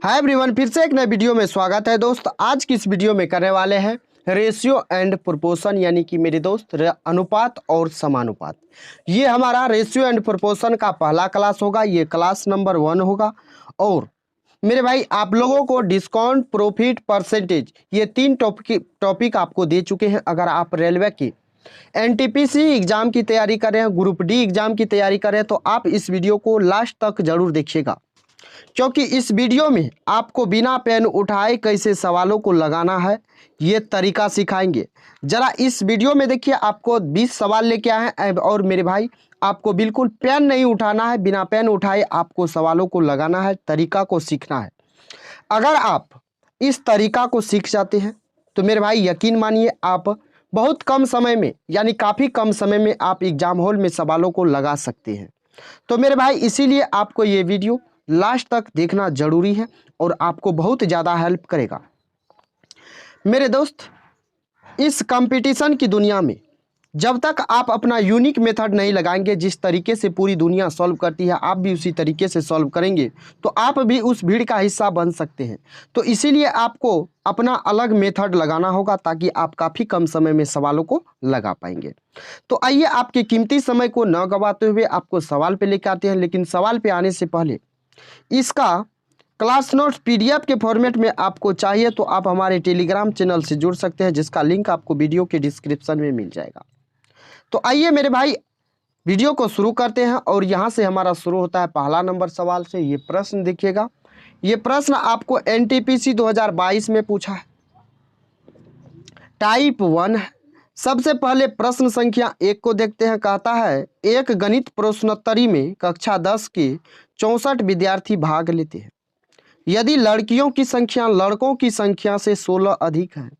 Hi everyone, फिर से एक नए वीडियो में स्वागत है दोस्त। आज की इस वीडियो में करने वाले हैं रेशियो एंड प्रोपोर्शन, यानी कि मेरे दोस्त अनुपात और समानुपात। ये हमारा रेशियो एंड प्रोपोर्शन का पहला क्लास होगा, ये क्लास नंबर 1 होगा। और मेरे भाई आप लोगों को डिस्काउंट, प्रॉफिट, परसेंटेज, ये 3 टॉपिक आपको दे चुके हैं। अगर आप रेलवे की एनटीपीसी एग्जाम की तैयारी कर रहे हैं, ग्रुप डी एग्जाम की तैयारी कर रहे हैं, तो आप इस वीडियो को लास्ट तक जरूर देखिएगा, क्योंकि इस वीडियो में आपको बिना पेन उठाए कैसे सवालों को लगाना है ये तरीका सिखाएंगे। जरा इस वीडियो में देखिए, आपको 20 सवाल लेके आए हैं और मेरे भाई आपको बिल्कुल पेन नहीं उठाना है, बिना पेन उठाए आपको सवालों को लगाना है, तरीका को सीखना है। अगर आप इस तरीका को सीख जाते हैं तो मेरे भाई यकीन मानिए आप बहुत कम समय में, यानी काफ़ी कम समय में आप एग्जाम हॉल में सवालों को लगा सकते हैं। तो मेरे भाई इसीलिए आपको ये वीडियो लास्ट तक देखना जरूरी है और आपको बहुत ज़्यादा हेल्प करेगा। मेरे दोस्त, इस कंपटीशन की दुनिया में जब तक आप अपना यूनिक मेथड नहीं लगाएंगे, जिस तरीके से पूरी दुनिया सॉल्व करती है आप भी उसी तरीके से सॉल्व करेंगे तो आप भी उस भीड़ का हिस्सा बन सकते हैं। तो इसीलिए आपको अपना अलग मेथड लगाना होगा ताकि आप काफ़ी कम समय में सवालों को लगा पाएंगे। तो आइए आपके कीमती समय को न गंवाते हुए आपको सवाल पे लेकर आते हैं। लेकिन सवाल पे आने से पहले इसका क्लास नोट्स पीडीएफ के फॉर्मेट में आपको चाहिए तो आप हमारे टेलीग्राम चैनल से जुड़ सकते हैं, जिसका लिंक आपको वीडियो के डिस्क्रिप्शन में मिल जाएगा। तो आइए मेरे भाई वीडियो को शुरू करते हैं और यहाँ से हमारा शुरू होता है पहला नंबर सवाल से। ये प्रश्न देखिएगा, ये प्रश्न आपको एनटीपीसी 2022 में पूछा है, टाइप 1 है। सबसे पहले प्रश्न संख्या 1 को देखते हैं। कहता है एक गणित प्रश्नोत्तरी में कक्षा 10 के 64 विद्यार्थी भाग लेते हैं। यदि लड़कियों की संख्या लड़कों की संख्या से 16 अधिक है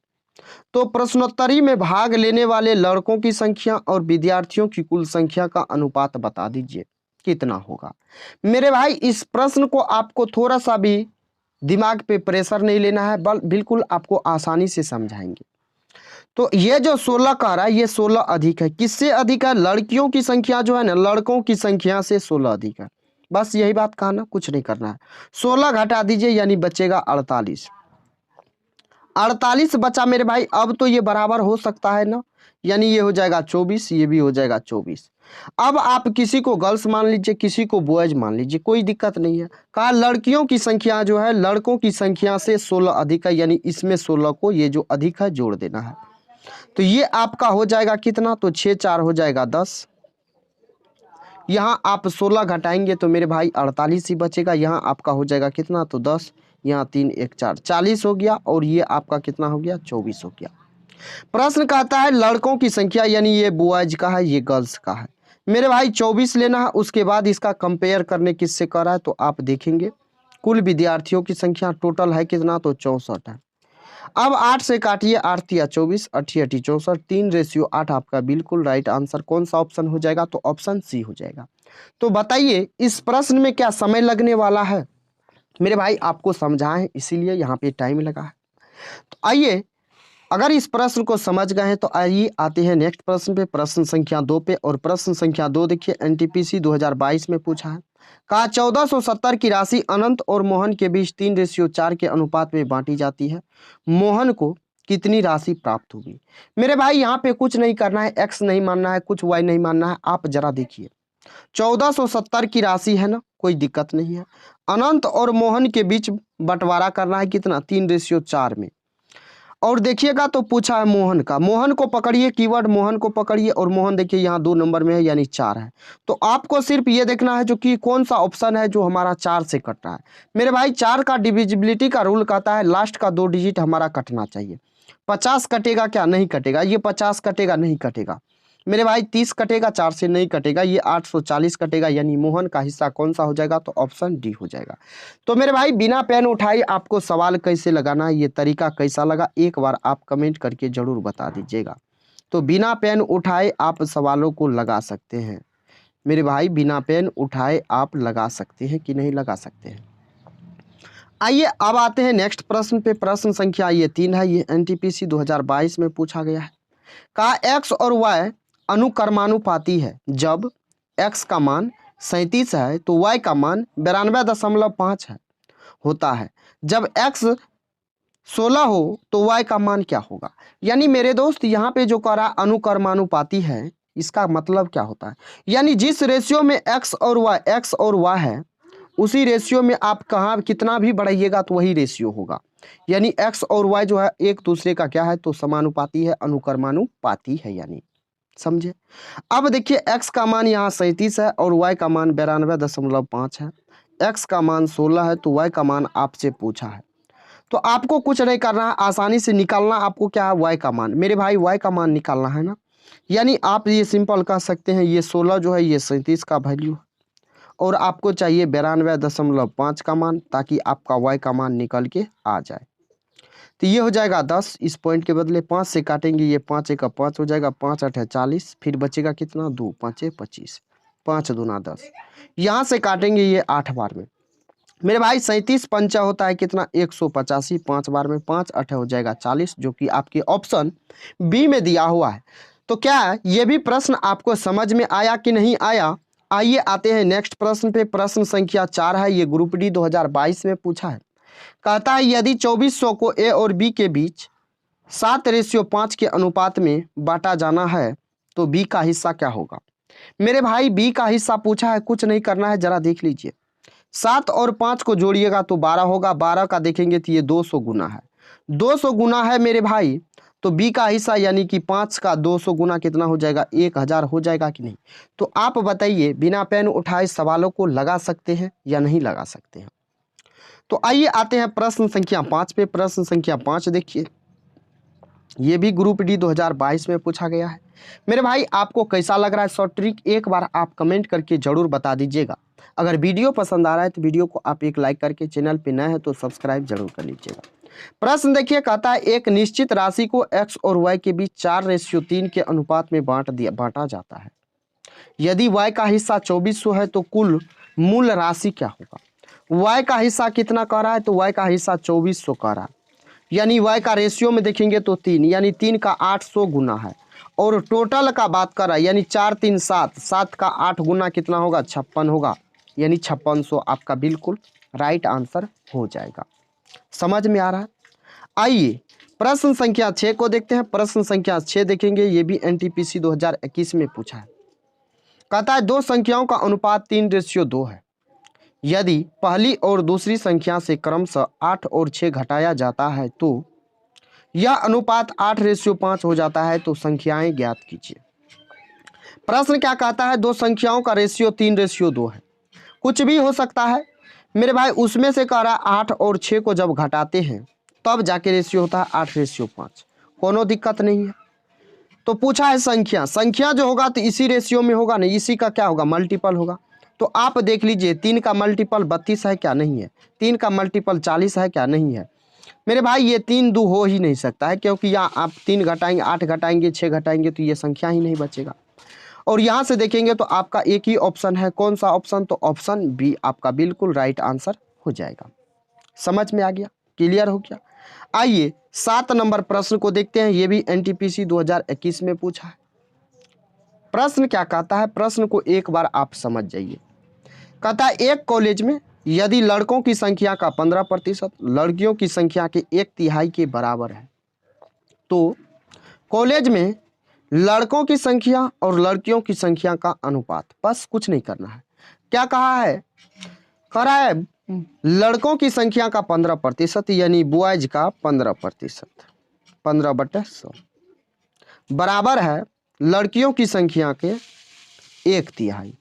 तो प्रश्नोत्तरी में भाग लेने वाले लड़कों की संख्या और विद्यार्थियों की कुल संख्या का अनुपात बता दीजिए, कितना होगा। मेरे भाई इस प्रश्न को आपको थोड़ा सा भी दिमाग पे प्रेशर नहीं लेना है, बिल्कुल आपको आसानी से समझाएंगे। तो ये जो 16 कह रहा है ये 16 अधिक है। किससे अधिक है? लड़कियों की संख्या जो है ना लड़कों की संख्या से 16 अधिक है। बस यही बात कहना, कुछ नहीं करना है। 16 घटा दीजिए यानी बचेगा 48। 48 बचा मेरे भाई। अब तो ये बराबर हो सकता है ना, यानी ये हो जाएगा 24, ये भी हो जाएगा 24। अब आप किसी को गर्ल्स मान लीजिए, किसी को बॉयज मान लीजिए, कोई दिक्कत नहीं है। कहा लड़कियों की संख्या जो है लड़कों की संख्या से 16 अधिक है, यानी इसमें 16 को ये जो अधिक है जोड़ देना है। तो ये आपका हो जाएगा कितना? तो 6 4 हो जाएगा 10। यहाँ आप 16 घटाएंगे तो मेरे भाई 48 ही बचेगा। यहाँ आपका हो जाएगा कितना? तो 10, यहाँ 3 1 4 40 हो गया। और ये आपका कितना हो गया? 24 हो गया। प्रश्न कहता है लड़कों की संख्या, यानी ये बॉयज का है, ये गर्ल्स का है। मेरे भाई 24 लेना है। उसके बाद इसका कंपेयर करने किससे कर रहा है तो आप देखेंगे कुल विद्यार्थियों की संख्या टोटल है कितना? तो 64 है। अब 8 से काटिए, 8 या 24, 8 8 64, 3:8 आपका बिल्कुल राइट आंसर। कौन सा ऑप्शन हो जाएगा? तो ऑप्शन सी हो जाएगा। तो बताइए इस प्रश्न में क्या समय लगने वाला है? मेरे भाई आपको समझाएं इसीलिए यहाँ पे टाइम लगा है। तो आइए, अगर इस प्रश्न को समझ गए हैं तो आइए आते हैं नेक्स्ट प्रश्न पे, प्रश्न संख्या 2 पे। और प्रश्न संख्या 2 देखिए, एनटीपीसी 2022 में पूछा है। कहा 1470 की राशि अनंत और मोहन के बीच 3:4 के अनुपात में बांटी जाती है। मोहन को कितनी राशि प्राप्त होगी? मेरे भाई यहाँ पे कुछ नहीं करना है, एक्स नहीं मानना है, कुछ वाई नहीं मानना है। आप जरा देखिए 1470 की राशि है ना, कोई दिक्कत नहीं है। अनंत और मोहन के बीच बंटवारा करना है कितना? 3:4 में। और देखिएगा तो पूछा है मोहन का। मोहन को पकड़िए, कीवर्ड मोहन को पकड़िए। और मोहन देखिए यहाँ 2 नंबर में है, यानी 4 है। तो आपको सिर्फ ये देखना है जो कि कौन सा ऑप्शन है जो हमारा 4 से कट रहा है। मेरे भाई 4 का डिविजिबिलिटी का रूल कहता है लास्ट का 2 डिजिट हमारा कटना चाहिए। 50 कटेगा क्या? नहीं कटेगा। ये 50 कटेगा? नहीं कटेगा। मेरे भाई 30 कटेगा? 4 से नहीं कटेगा। ये 840 कटेगा, यानी मोहन का हिस्सा कौन सा हो जाएगा? तो ऑप्शन डी हो जाएगा। तो मेरे भाई बिना पेन उठाए आपको सवाल कैसे लगाना है, ये तरीका कैसा लगा, एक बार आप कमेंट करके जरूर बता दीजिएगा। तो बिना पेन उठाए आप सवालों को लगा सकते हैं। मेरे भाई बिना पेन उठाए आप लगा सकते हैं कि नहीं लगा सकते हैं? आइए अब आते हैं नेक्स्ट प्रश्न पे। प्रश्न संख्या ये 3 है, ये एनटीपीसी 2022 में पूछा गया है। कहा एक्स और वाई अनुक्रमानुपाती है। जब एक्स का मान 37 है तो वाई का मान 92.5 है। होता है। जब x 16 हो तो y का मान क्या होगा। यानी मेरे दोस्त यहाँ पे जो कह रहा अनुक्रमानुपाती है, इसका मतलब क्या होता है, यानी जिस रेशियो में x और y है उसी रेशियो में आप कहाँ कितना भी बढ़ाइएगा तो वही रेशियो होगा। यानी x और y जो है एक दूसरे का क्या है तो समानुपाती है, अनुक्रमानुपाती है, यानी समझे। अब देखिए x का मान यहाँ 37 है और y का मान 92.5 है। x का मान 16 है तो y का मान आपसे पूछा है। तो आपको कुछ नहीं करना है, आसानी से निकालना आपको क्या है y का मान। मेरे भाई y का मान निकालना है ना, यानी आप ये सिंपल कह सकते हैं ये 16 जो है ये 37 का वैल्यू है और आपको चाहिए 92.5 का मान, ताकि आपका y का मान निकल के आ जाए। तो ये हो जाएगा 10, इस पॉइंट के बदले 5 से काटेंगे, ये 5 एक 5 हो जाएगा, 5 8 40, फिर बचेगा कितना 2 5 25, 5 दूना 10, यहाँ से काटेंगे ये 8 बार में। मेरे भाई 37 पंचा होता है कितना 185, 5 बार में 5 8 हो जाएगा 40, जो कि आपके ऑप्शन बी में दिया हुआ है। तो क्या ये भी प्रश्न आपको समझ में आया कि नहीं आया। आइए आते हैं नेक्स्ट प्रश्न पे। प्रश्न संख्या 4 है, ये ग्रुप डी 2022 में पूछा है। कहता है यदि 2400 को ए और बी के बीच 7:5 के अनुपात में बांटा जाना है तो बी का हिस्सा क्या होगा। मेरे भाई बी का हिस्सा पूछा है, कुछ नहीं करना है, जरा देख लीजिए। 7 और 5 को जोड़िएगा तो 12 होगा, 12 का देखेंगे तो ये 200 गुना है, 200 गुना है मेरे भाई। तो बी का हिस्सा यानी कि 5 का 200 गुना कितना हो जाएगा 1000 हो जाएगा कि नहीं। तो आप बताइए बिना पेन उठाए सवालों को लगा सकते हैं या नहीं लगा सकते हैं। तो आइए आते हैं प्रश्न संख्या 5 पे। प्रश्न संख्या 5 देखिए, ये भी ग्रुप डी 2022 में पूछा गया है। मेरे भाई आपको कैसा लग रहा है शॉर्ट ट्रिक, एक बार आप कमेंट करके जरूर बता दीजिएगा। अगर वीडियो पसंद आ रहा है तो वीडियो को आप एक लाइक करके, चैनल पे नए हैं तो सब्सक्राइब जरूर कर लीजिएगा। प्रश्न देखिए, कहता है एक निश्चित राशि को x और y के बीच 4:3 के अनुपात में बांटा जाता है। यदि y का हिस्सा 2400 है तो कुल मूल राशि क्या होगा। y का हिस्सा कितना कह रहा है तो y का हिस्सा 2400 कह रहा है, यानी y का रेशियो में देखेंगे तो 3, यानी 3 का 800 गुना है। और टोटल का बात कर रहा है यानी 4 3 7, 7 का 8 गुना कितना होगा 56 होगा, यानी 5600 आपका बिल्कुल राइट आंसर हो जाएगा। समझ में आ रहा है। आइए प्रश्न संख्या 6 को देखते हैं। प्रश्न संख्या 6 देखेंगे, ये भी एनटीपीसी 2021 में पूछा है। कहता है दो संख्याओं का अनुपात 3:2 है। यदि पहली और दूसरी संख्या से क्रमशः 8 और 6 घटाया जाता है तो यह अनुपात 8:5 हो जाता है, तो संख्याएं ज्ञात कीजिए। प्रश्न क्या कहता है, दो संख्याओं का रेशियो 3:2 है। कुछ भी हो सकता है मेरे भाई, उसमें से कह रहा 8 और 6 को जब घटाते हैं तब जाके रेशियो होता है 8:5, कोनो दिक्कत नहीं है। तो पूछा है संख्या, संख्या जो होगा तो इसी रेशियो में होगा, नहीं इसी का क्या होगा मल्टीपल होगा। तो आप देख लीजिए 3 का मल्टीपल 32 है क्या, नहीं है। 3 का मल्टीपल 40 है क्या, नहीं है। मेरे भाई ये 3 2 हो ही नहीं सकता है, क्योंकि यहाँ आप 3 घटाएंगे 8 घटाएंगे 6 घटाएंगे तो ये संख्या ही नहीं बचेगा। और यहाँ से देखेंगे तो आपका एक ही ऑप्शन है, कौन सा ऑप्शन, तो ऑप्शन बी आपका बिल्कुल राइट आंसर हो जाएगा। समझ में आ गया, क्लियर हो गया। आइए 7 नंबर प्रश्न को देखते हैं, ये भी एनटीपीसी 2021 में पूछा है। प्रश्न क्या कहता है, प्रश्न को एक बार आप समझ जाइए। कहता है एक कॉलेज में यदि लड़कों की संख्या का 15% लड़कियों की संख्या के 1/3 के बराबर है तो कॉलेज में लड़कों की संख्या और लड़कियों की संख्या का अनुपात, बस कुछ नहीं करना है। क्या कहा है, कह रहा है लड़कों की संख्या का 15% यानी बॉयज का 15%, 15/100 बराबर है लड़कियों की संख्या के 1/3।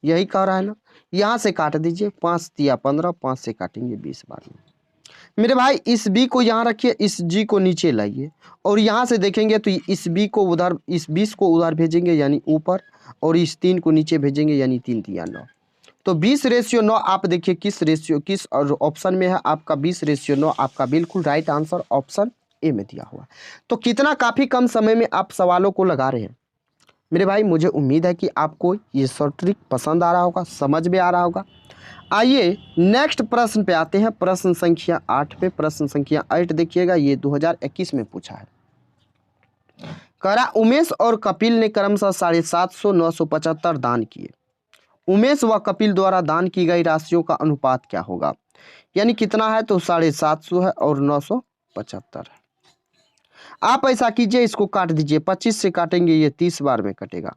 यही कह रहा है ना। यहाँ से काट दीजिए, 5 तिया 15, 5 से काटेंगे 20 बार में। मेरे भाई इस बी को यहाँ रखिए, इस जी को नीचे लाइए और यहाँ से देखेंगे तो इस बी को उधर, इस 20 को उधर भेजेंगे यानी ऊपर, और इस 3 को नीचे भेजेंगे यानी 3 तिया 9। तो 20:9 आप देखिए किस रेशियो, किस और ऑप्शन में है आपका 20:9, आपका बिल्कुल राइट आंसर ऑप्शन ए में दिया हुआ। तो कितना काफ़ी कम समय में आप सवालों को लगा रहे हैं। मेरे भाई मुझे उम्मीद है कि आपको ये शॉर्ट ट्रिक पसंद आ रहा होगा, समझ में आ रहा होगा। आइए नेक्स्ट प्रश्न पे आते हैं, प्रश्न संख्या 8 पे। प्रश्न संख्या 8 देखिएगा, ये 2021 में पूछा है। कह रहा उमेश और कपिल ने क्रमशः 750, 975 दान किए। उमेश व कपिल द्वारा दान की गई राशियों का अनुपात क्या होगा। यानी कितना है तो 750 है और 975 है। आप ऐसा कीजिए, इसको काट दीजिए, 25 से काटेंगे ये 30 बार में कटेगा,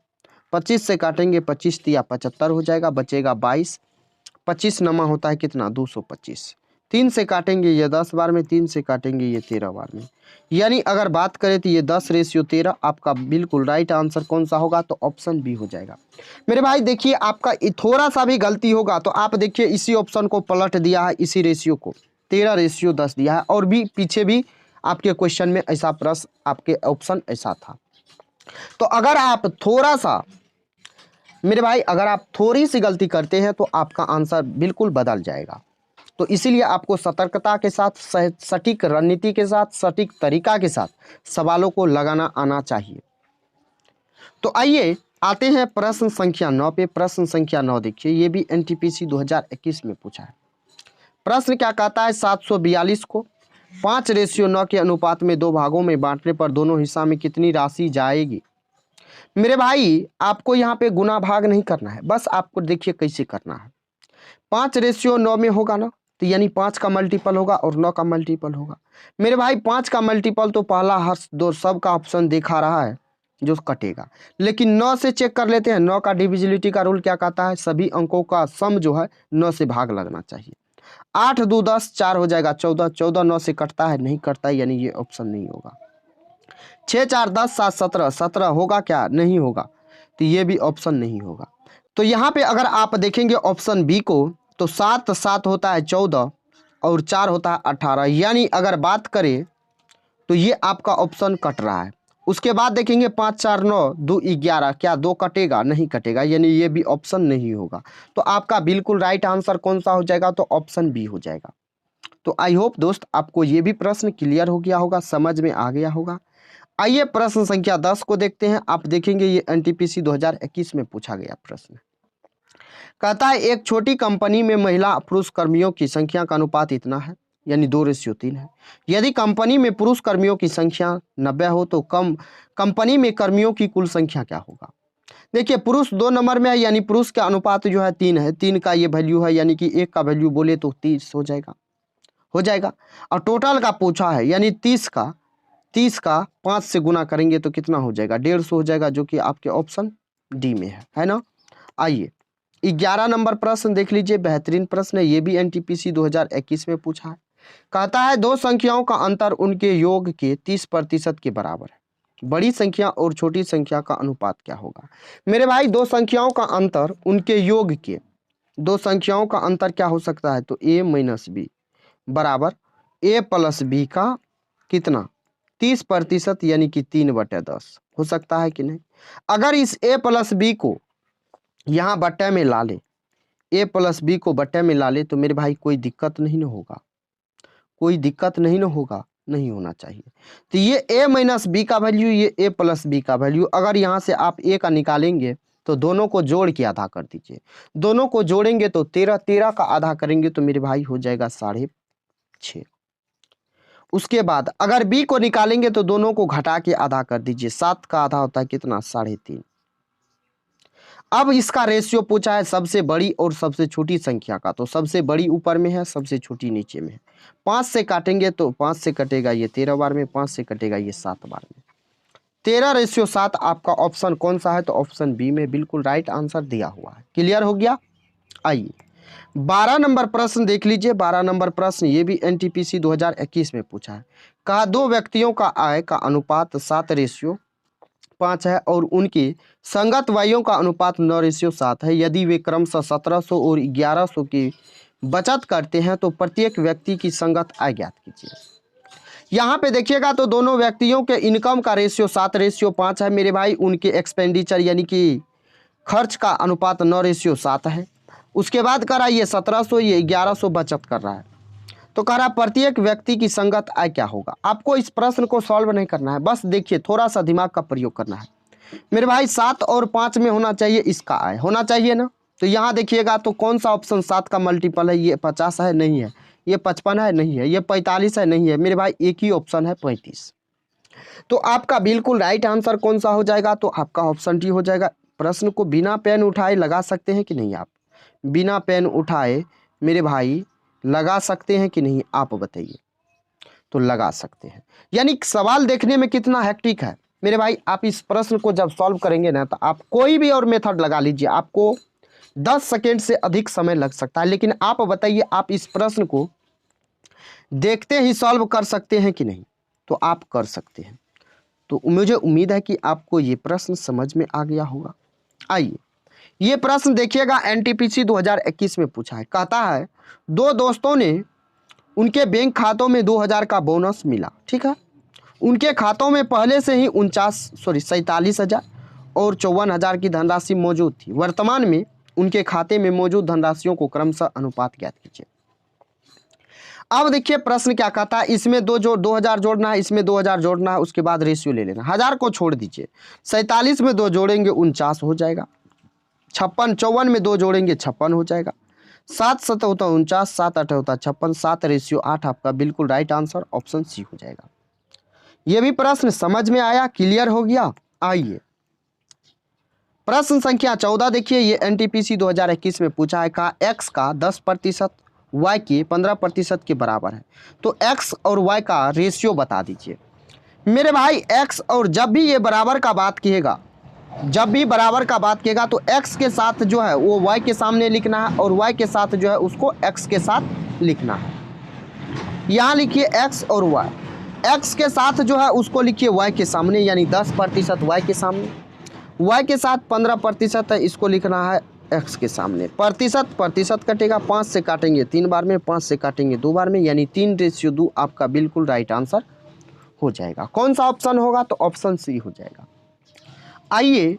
25 से काटेंगे 25 तिया 75 हो जाएगा, बचेगा 22, 25 नमा होता है कितना 225, 3 से काटेंगे ये 10 बार में, 3 से काटेंगे ये 13 बार में। यानी अगर बात करें तो ये 10:13 आपका बिल्कुल राइट आंसर कौन सा होगा तो ऑप्शन बी हो जाएगा। मेरे भाई देखिए, आपका थोड़ा सा भी गलती होगा तो आप देखिए इसी ऑप्शन को पलट दिया है, इसी रेशियो को 13:10 दिया है, और भी पीछे भी आपके क्वेश्चन में ऐसा प्रश्न, आपके ऑप्शन ऐसा था। तो अगर आप थोड़ा सा, मेरे भाई अगर आप थोड़ी सी गलती करते हैं तो आपका आंसर बिल्कुल बदल जाएगा। तो इसीलिए आपको सतर्कता के साथ, सटीक रणनीति के साथ, सटीक तरीका के साथ सवालों को लगाना आना चाहिए। तो आइए आते हैं प्रश्न संख्या 9 पे। प्रश्न संख्या 9 देखिए, ये भी एनटीपीसी 2021 में पूछा है। प्रश्न क्या कहता है, 742 को 5:9 के अनुपात में 2 भागों में बांटने पर दोनों हिस्सा में कितनी राशि जाएगी। मेरे भाई आपको यहाँ पे गुना भाग नहीं करना है, बस आपको देखिए कैसे करना है। 5:9 में होगा ना, तो यानी 5 का मल्टीपल होगा और 9 का मल्टीपल होगा। मेरे भाई 5 का मल्टीपल तो पहला हर दो सब का ऑप्शन दिखा रहा है जो कटेगा, लेकिन 9 से चेक कर लेते हैं। 9 का डिविजिबिलिटी का रूल क्या कहता है, सभी अंकों का सम जो है 9 से भाग लगना चाहिए। 8 2 10, 4 हो जाएगा 14, 14 9 से कटता है, नहीं कटता है, यानी ये ऑप्शन नहीं होगा। 6 4 10 7 17, 17 होगा क्या, नहीं होगा, तो ये भी ऑप्शन नहीं होगा। तो यहाँ पे अगर आप देखेंगे ऑप्शन बी को, तो 7 7 होता है 14 और 4 होता है 18, यानी अगर बात करें तो ये आपका ऑप्शन कट रहा है। उसके बाद देखेंगे 5 4 9 2 11, क्या 2 कटेगा, नहीं कटेगा, यानी ये भी ऑप्शन नहीं होगा। तो आपका बिल्कुल राइट आंसर कौन सा हो जाएगा तो ऑप्शन बी हो जाएगा। तो आई होप दोस्त आपको ये भी प्रश्न क्लियर हो गया होगा, समझ में आ गया होगा। आइए प्रश्न संख्या 10 को देखते हैं। आप देखेंगे ये एनटीपीसी 2021 में पूछा गया प्रश्न। कहता है एक छोटी कंपनी में महिला पुरुष कर्मियों की संख्या का अनुपात इतना है, यानी 2:3 है। यदि कंपनी में पुरुष कर्मियों की संख्या 90 हो तो कंपनी में कर्मियों की कुल संख्या क्या होगा। देखिए पुरुष 2 नंबर में है, यानी पुरुष का अनुपात जो है 3 है, 3 का ये वैल्यू है, यानी कि 1 का वैल्यू बोले तो 30 हो जाएगा। और टोटल का पूछा है, यानी 30 का 5 से गुना करेंगे तो कितना हो जाएगा, 150 हो जाएगा, जो कि आपके ऑप्शन डी में है ना। आइए 11 नंबर प्रश्न देख लीजिए, बेहतरीन प्रश्न है, ये भी एनटीपीसी 2021 में पूछा है। कहता है दो संख्याओं का अंतर उनके योग के 30% के बराबर है, बड़ी संख्या और छोटी संख्या का अनुपात क्या होगा। मेरे भाई दो संख्याओं का अंतर उनके योग के, दो संख्याओं का अंतर क्या हो सकता है तो a - b बराबर a + b का कितना 30%, यानी कि 3/10 हो सकता है कि नहीं। अगर इस a + b को यहाँ बट्टे में ला ले, a + b को बट्टे में ला ले, तो मेरे भाई कोई दिक्कत नहीं ना होगा, कोई दिक्कत नहीं ना होगा, नहीं होना चाहिए। तो ये a - b का वैल्यू, ये a + b का वैल्यू, अगर यहाँ से आप a का निकालेंगे तो दोनों को जोड़ के आधा कर दीजिए, दोनों को जोड़ेंगे तो 13, 13 का आधा करेंगे तो मेरे भाई हो जाएगा 6.5। उसके बाद अगर b को निकालेंगे तो दोनों को घटा के आधा कर दीजिए, 7 का आधा होता है कितना 3.5। अब इसका रेशियो पूछा है सबसे बड़ी और सबसे छोटी संख्या का, तो सबसे बड़ी ऊपर में है, सबसे छोटी नीचे में है। 5 से काटेंगे तो 5 से कटेगा ये 13 बार में, 5 से कटेगा ये 7 बार में। 13:7 आपका ऑप्शन कौन सा है तो ऑप्शन बी में बिल्कुल राइट आंसर दिया हुआ है। क्लियर हो गया। आइए 12 नंबर प्रश्न देख लीजिए। 12 नंबर प्रश्न ये भी एनटीपीसी 2021 में पूछा है। कहा दो व्यक्तियों का आय का अनुपात 7:5 है और उनकी संगत व्ययों का अनुपात 9:7 है। यदि वे क्रमशः 1700 और 1100 की बचत करते हैं तो प्रत्येक व्यक्ति की संगत आय ज्ञात कीजिए। यहाँ पे देखिएगा तो दोनों व्यक्तियों के इनकम का रेशियो 7:5 है मेरे भाई, उनके एक्सपेंडिचर यानी कि खर्च का अनुपात 9:7 है। उसके बाद कह रहा है ये 1700 ये 1100 बचत कर रहा है, तो कह रहा है प्रत्येक व्यक्ति की संगत आय क्या होगा। आपको इस प्रश्न को सॉल्व नहीं करना है, बस देखिए थोड़ा सा दिमाग का प्रयोग करना है मेरे भाई। 7 और 5 में होना चाहिए इसका आय, होना चाहिए ना। तो यहाँ देखिएगा तो कौन सा ऑप्शन 7 का मल्टीपल है, ये 50 है, नहीं है। ये 55 है, नहीं है। ये 45 है, नहीं है। मेरे भाई एक ही ऑप्शन है 35। तो आपका बिल्कुल राइट आंसर कौन सा हो जाएगा तो आपका ऑप्शन डी हो जाएगा। प्रश्न को बिना पेन उठाए लगा सकते हैं कि नहीं आप, बिना पेन उठाए मेरे भाई लगा सकते हैं कि नहीं, आप बताइए। तो लगा सकते हैं। यानी सवाल देखने में कितना हेक्टिक है मेरे भाई। आप इस प्रश्न को जब सॉल्व करेंगे ना, तो आप कोई भी और मेथड लगा लीजिए, आपको 10 सेकेंड से अधिक समय लग सकता है। लेकिन आप बताइए, आप इस प्रश्न को देखते ही सॉल्व कर सकते हैं कि नहीं? तो आप कर सकते हैं। तो मुझे उम्मीद है कि आपको ये प्रश्न समझ में आ गया होगा। आइए, ये प्रश्न देखिएगा, एनटीपीसी 2021 में पूछा है। कहता है, दो दोस्तों ने उनके बैंक खातों में 2000 का बोनस मिला, ठीक है। उनके खातों में पहले से ही 47,000 और 54,000 की धनराशि मौजूद थी। वर्तमान में उनके खाते में मौजूद धनराशियों को क्रमशः अनुपात ज्ञात कीजिए। अब देखिए प्रश्न क्या कहता है, इसमें 2000 जोड़ना है, इसमें 2000 जोड़ना है, उसके बाद रेशियो ले लेना। 1000 को छोड़ दीजिए, 47 में 2 जोड़ेंगे 49 हो जाएगा। 54 में 2 जोड़ेंगे 56 हो जाएगा। 7 7 होता 49, 7 8 होता 56, 7 रेशियो 8 आपका बिल्कुल राइट आंसर ऑप्शन सी हो जाएगा। ये भी प्रश्न समझ में आया, क्लियर हो गया। आइए प्रश्न संख्या 14 देखिए, ये एनटीपीसी 2021 में पूछा है। कहा x का 10% y के 15% के बराबर है, तो x और y का रेशियो बता दीजिए। मेरे भाई x और जब भी ये बराबर का बात किएगा, जब भी बराबर का बात किएगा तो x के साथ जो है वो y के सामने लिखना है, और y के साथ जो है उसको x के साथ लिखना है। यहाँ लिखिए x और y, x के साथ जो है उसको लिखिए y के सामने, यानी 10% y के सामने। y के साथ 15% है, इसको लिखना है x के सामने। प्रतिशत कटेगा, 5 से काटेंगे 3 बार में, 5 से काटेंगे 2 बार में, यानी 3:2 आपका बिल्कुल राइट आंसर हो जाएगा। कौन सा ऑप्शन होगा? तो ऑप्शन सी हो जाएगा। आइए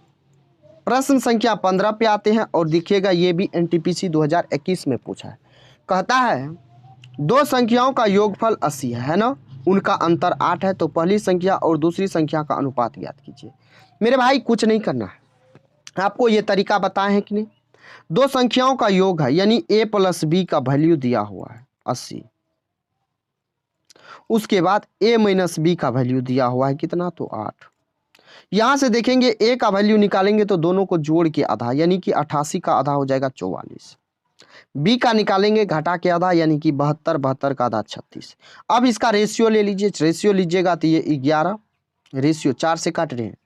प्रश्न संख्या 15 पे आते हैं, और देखिएगा ये भी एनटीपीसी 2021 में पूछा है। कहता है, दो संख्याओं का योगफल 80 है ना, उनका अंतर 8 है, तो पहली संख्या और दूसरी संख्या का अनुपात ज्ञात कीजिए। मेरे भाई कुछ नहीं करना है, आपको ये तरीका बताए हैं कि नहीं। दो संख्याओं का योग है, यानी a + b का वैल्यू दिया हुआ है 80, उसके बाद a - b का वैल्यू दिया हुआ है कितना, तो 8। यहां से देखेंगे a का वैल्यू निकालेंगे तो दोनों को जोड़ के आधा, यानी कि 88 का आधा हो जाएगा 44। b का निकालेंगे घटा के आधा, यानी कि 72 का आधा 36। अब इसका रेशियो ले लीजिए, रेशियो लीजिएगा तो ये 11, रेशियो 4 से काट रहे हैं,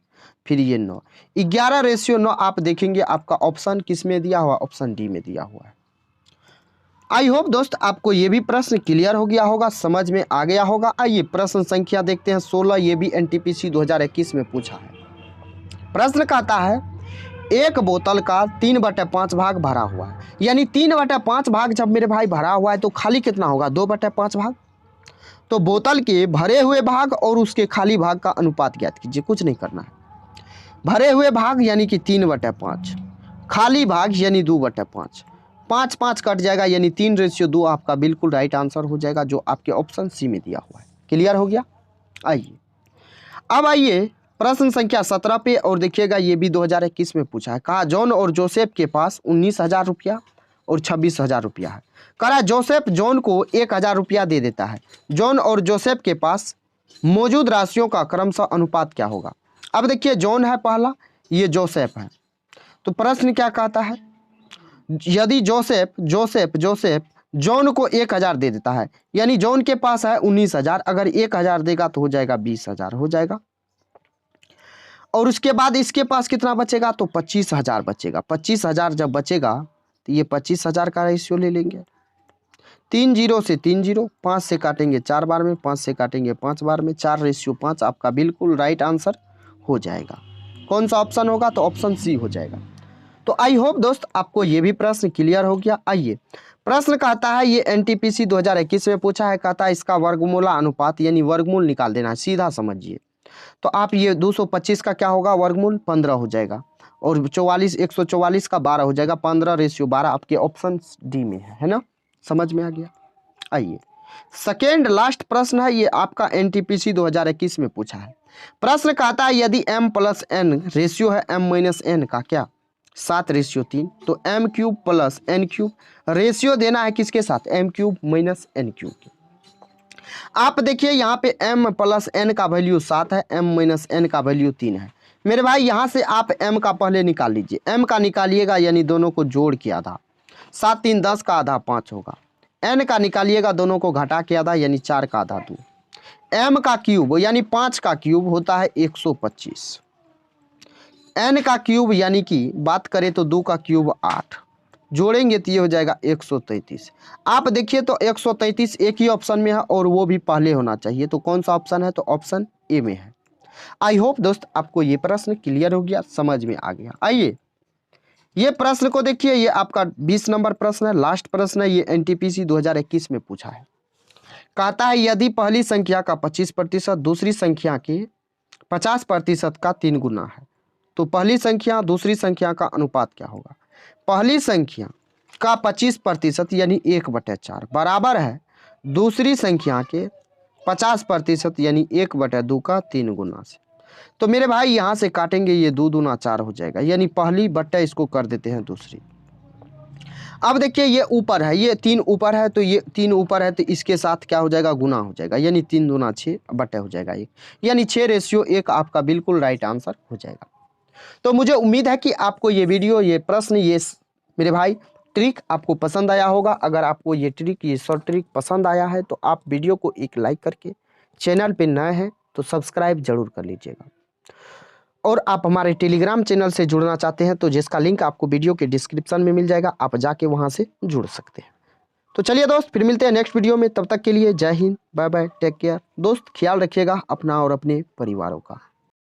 फिर ये 9, 11:9 आप देखेंगे आपका ऑप्शन किस में दिया हुआ, ऑप्शन डी में दिया हुआ है। आई होप दोस्त आपको ये भी प्रश्न क्लियर हो गया होगा, समझ में आ गया होगा। आइए प्रश्न संख्या देखते हैं 16, ये भी एनटीपीसी 2021 में पूछा है। प्रश्न कहता है, एक बोतल का 3/5 भाग भरा हुआ है, यानी 3/5 भाग जब मेरे भाई भरा हुआ है तो खाली कितना होगा, 2/5 भाग। तो बोतल के भरे हुए भाग और उसके खाली भाग का अनुपात ज्ञात कीजिए। कुछ नहीं करना है, भरे हुए भाग यानी कि 3/5, खाली भाग यानी 2/5, 5 कट जाएगा, यानी 3:2 आपका बिल्कुल राइट आंसर हो जाएगा, जो आपके ऑप्शन सी में दिया हुआ है। क्लियर हो गया। आइए अब आइए प्रश्न संख्या 17 पे, और देखिएगा ये भी 2021 में पूछा है। कहा, जॉन और जोसेफ के पास 19,000 रुपया और 26,000 रुपया है। कहा, जोसेफ जॉन को 1,000 रुपया दे देता है। जॉन और जोसेफ के पास मौजूद राशियों का क्रमशः अनुपात क्या होगा। अब देखिए जॉन है पहला, ये जोसेफ है, तो प्रश्न क्या कहता है, यदि जोसेफ जॉन को 1,000 दे देता है, यानी जॉन के पास है 19,000, अगर 1,000 देगा तो हो जाएगा 20,000 हो जाएगा, और उसके बाद इसके पास कितना बचेगा, तो 25,000 बचेगा। 25,000 जब बचेगा तो ये 25,000 का रेशियो ले लेंगे, 3 0 से 3 0, 5 से काटेंगे 4 बार में, 5 से काटेंगे 5 बार में, 4:5 आपका बिल्कुल राइट आंसर हो जाएगा। कौन सा ऑप्शन होगा, तो ऑप्शन सी हो जाएगा। तो आई होप दोस्त आपको ये भी प्रश्न क्लियर हो गया। आइए प्रश्न कहता है, ये एनटीपीसी 2021 में पूछा है। कहता है इसका वर्गमूला अनुपात, यानी वर्गमूल निकाल देना है, सीधा समझिए। तो आप ये 225 का क्या होगा, वर्गमूल 15 हो जाएगा, और 144 का 12 हो जाएगा, 15:12 आपके ऑप्शन डी में है ना, समझ में आ गया। आइए सेकेंड लास्ट प्रश्न है, ये आपका एनटीपीसी 2021 में पूछा है। प्रश्न कहता है, यदि m + n रेशियो है m - n का क्या, 7:3, तो m³ + n³ रेशियो देना है किसके साथ, m³ - n³ के। आप देखिए यहाँ पे m + n का वैल्यू 7 है, m - n का वैल्यू 3 है। मेरे भाई यहाँ से आप m का पहले निकाल लीजिए, m का निकालिएगा, यानी दोनों को जोड़ के आधा, 7 3 10 का आधा 5 होगा, n का निकालिएगा, दोनों को घटा के आधा यानी 4 का आधा 2। m का क्यूब यानी 5 का क्यूब होता है 125। n का क्यूब यानी कि बात करें तो 2 का क्यूब 8, जोड़ेंगे तो ये हो जाएगा 133। आप देखिए तो 133 एक ही ऑप्शन में है और वो भी पहले होना चाहिए, तो कौन सा ऑप्शन है? तो ऑप्शन ए में है। आई होप दोस्त आपको ये प्रश्न क्लियर हो गया, समझ में आ गया। आइए ये प्रश्न को देखिए, ये आपका 20 नंबर प्रश्न है, लास्ट प्रश्न है, ये एनटीपीसी 2021 में पूछा है। कहता है यदि पहली संख्या का 25% दूसरी संख्या के 50% का 3 गुना है तो पहली संख्या दूसरी संख्या का अनुपात क्या होगा? पहली संख्या का 25% यानी 1/4 बराबर है दूसरी संख्या के 50% यानी 1/2 का 3 गुना से। तो मेरे भाई यहाँ से काटेंगे, ये 2 दूना 4 हो जाएगा, यानी पहली बट्टा इसको कर देते हैं दूसरी। अब देखिए ये ऊपर है, ये 3 ऊपर है, तो ये 3 ऊपर है तो इसके साथ क्या हो जाएगा? गुना हो जाएगा, यानी 3 दूना 6 बट्टा हो जाएगा 1, यानी 6:1 आपका बिल्कुल राइट आंसर हो जाएगा। तो मुझे उम्मीद है कि आपको ये वीडियो, ये प्रश्न, ये मेरे भाई ट्रिक आपको पसंद आया होगा। अगर आपको ये ट्रिक, ये शॉर्ट ट्रिक पसंद आया है तो आप वीडियो को एक लाइक करके, चैनल पे नए हैं तो सब्सक्राइब जरूर कर लीजिएगा। और आप हमारे टेलीग्राम चैनल से जुड़ना चाहते हैं तो जिसका लिंक आपको वीडियो के डिस्क्रिप्शन में मिल जाएगा, आप जाके वहाँ से जुड़ सकते हैं। तो चलिए दोस्त, फिर मिलते हैं नेक्स्ट वीडियो में, तब तक के लिए जय Hind, bye bye, take care. दोस्त ख्याल रखिएगा अपना और अपने परिवारों का।